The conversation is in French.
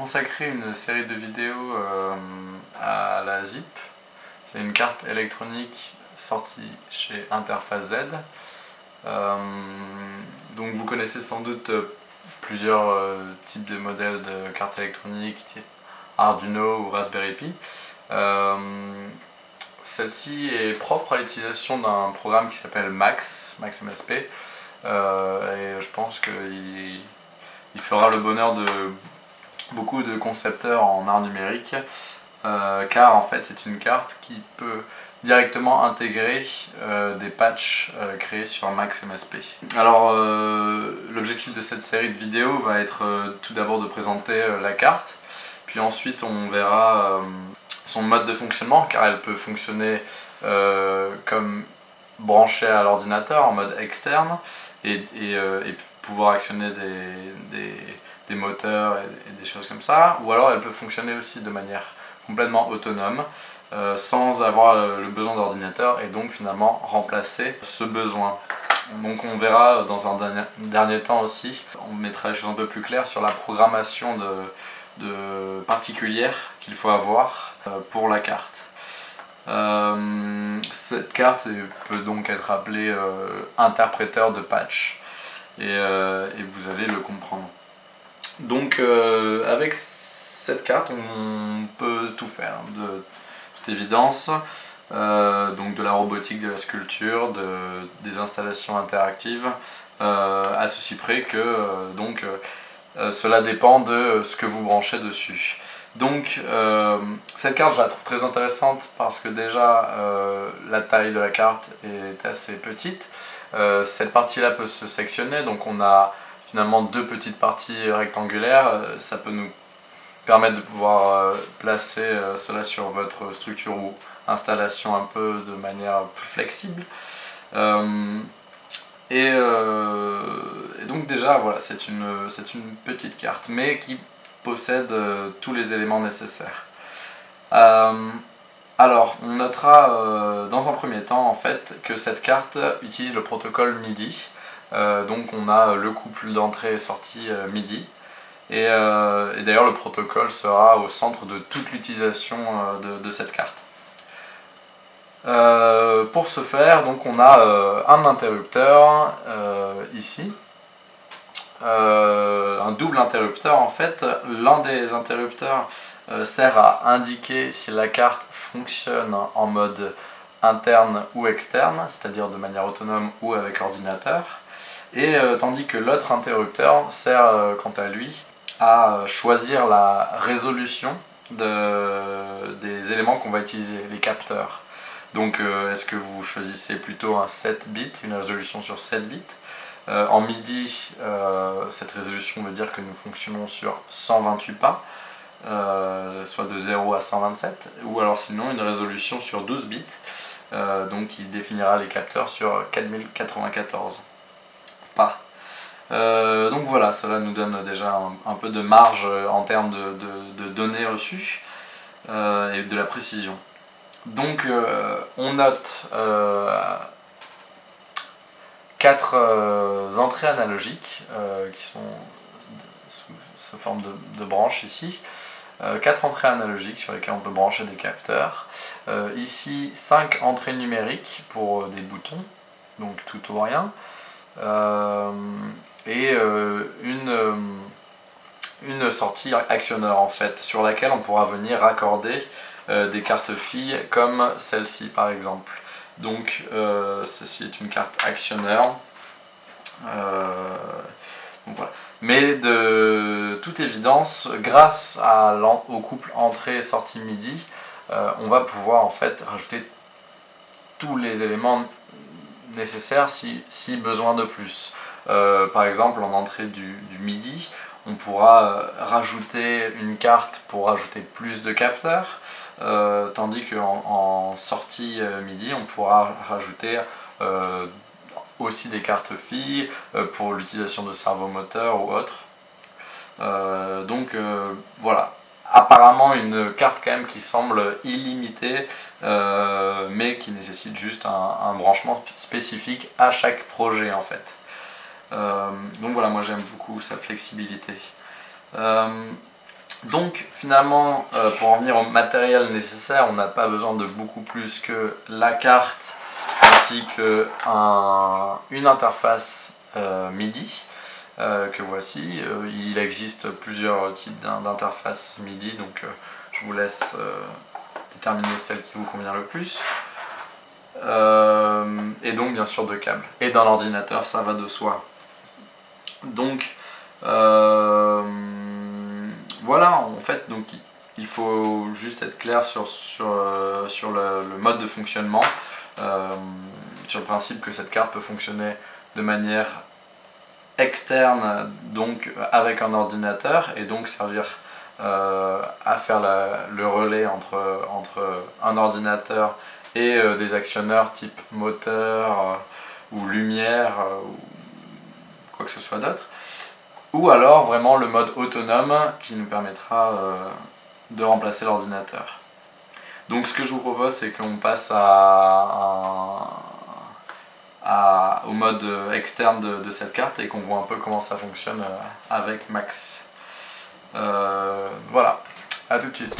consacrer une série de vidéos à la ZIP. C'est une carte électronique sortie chez Interface Z. Donc vous connaissez sans doute plusieurs types de modèles de cartes électroniques, type Arduino ou Raspberry Pi. Celle-ci est propre à l'utilisation d'un programme qui s'appelle MaxMSP, et je pense qu'il fera le bonheur de beaucoup de concepteurs en art numérique, car en fait c'est une carte qui peut directement intégrer des patchs créés sur MaxMSP. Alors l'objectif de cette série de vidéos va être tout d'abord de présenter la carte, puis ensuite on verra son mode de fonctionnement, car elle peut fonctionner comme branchée à l'ordinateur en mode externe et pouvoir actionner des moteurs et des choses comme ça, ou alors elle peut fonctionner aussi de manière complètement autonome sans avoir le besoin d'ordinateur et donc finalement remplacer ce besoin. Donc on verra dans un dernier temps aussi, on mettra les choses un peu plus claires sur la programmation particulière qu'il faut avoir pour la carte. Cette carte peut donc être appelée interpréteur de patch et vous allez le comprendre. Donc avec cette carte on peut tout faire, de toute évidence, donc de la robotique, de la sculpture, des installations interactives, à ceci près que cela dépend de ce que vous branchez dessus. Donc cette carte je la trouve très intéressante parce que déjà la taille de la carte est assez petite. Cette partie là peut se sectionner, donc on a finalement deux petites parties rectangulaires. Ça peut nous permettre de pouvoir placer cela sur votre structure ou installation un peu de manière plus flexible. Et donc déjà voilà, c'est une petite carte mais qui possède tous les éléments nécessaires. Alors on notera dans un premier temps en fait que cette carte utilise le protocole MIDI. Donc on a le couple d'entrée et sortie MIDI. Et d'ailleurs le protocole sera au centre de toute l'utilisation de cette carte. Pour ce faire, donc on a un interrupteur ici, un double interrupteur en fait. L'un des interrupteurs sert à indiquer si la carte fonctionne en mode interne ou externe, c'est-à-dire de manière autonome ou avec ordinateur, et tandis que l'autre interrupteur sert quant à lui à choisir la résolution des éléments qu'on va utiliser, les capteurs. Donc est-ce que vous choisissez plutôt un 7 bits, une résolution sur 7 bits? En MIDI, cette résolution veut dire que nous fonctionnons sur 128 pas, soit de 0 à 127, ou alors sinon une résolution sur 12 bits, donc qui définira les capteurs sur 4094 pas. Donc voilà, cela nous donne déjà un peu de marge en termes de données reçues et de la précision. Donc on note 4 entrées analogiques qui sont sous forme de branches ici. 4 entrées analogiques sur lesquelles on peut brancher des capteurs. Ici 5 entrées numériques pour des boutons, donc tout ou rien. Et une sortie actionneur en fait, sur laquelle on pourra venir raccorder des cartes filles comme celle-ci par exemple. Donc ceci est une carte actionneur. Donc voilà. Mais de toute évidence, grâce au couple entrée-sortie MIDI, on va pouvoir en fait rajouter tous les éléments nécessaires si besoin de plus. Par exemple en entrée du MIDI, on pourra rajouter une carte pour rajouter plus de capteurs, tandis qu'en sortie MIDI on pourra rajouter aussi des cartes filles pour l'utilisation de servomoteurs ou autres. Donc voilà, apparemment une carte quand même qui semble illimitée, mais qui nécessite juste un branchement spécifique à chaque projet en fait. Donc voilà, moi j'aime beaucoup sa flexibilité. Donc finalement, pour en venir au matériel nécessaire, on n'a pas besoin de beaucoup plus que la carte ainsi que une interface MIDI que voici. Il existe plusieurs types d'interfaces MIDI, donc je vous laisse déterminer celle qui vous convient le plus. Et donc bien sûr de câbles. Et d'un ordinateur, ça va de soi. Donc voilà, en fait, donc, il faut juste être clair sur le mode de fonctionnement, sur le principe que cette carte peut fonctionner de manière externe, donc avec un ordinateur, et donc servir à faire le relais entre un ordinateur et des actionneurs type moteur ou lumière ou quoi que ce soit d'autre. Ou alors vraiment le mode autonome qui nous permettra de remplacer l'ordinateur. Donc ce que je vous propose, c'est qu'on passe au mode externe de cette carte et qu'on voit un peu comment ça fonctionne avec Max. Voilà, à tout de suite.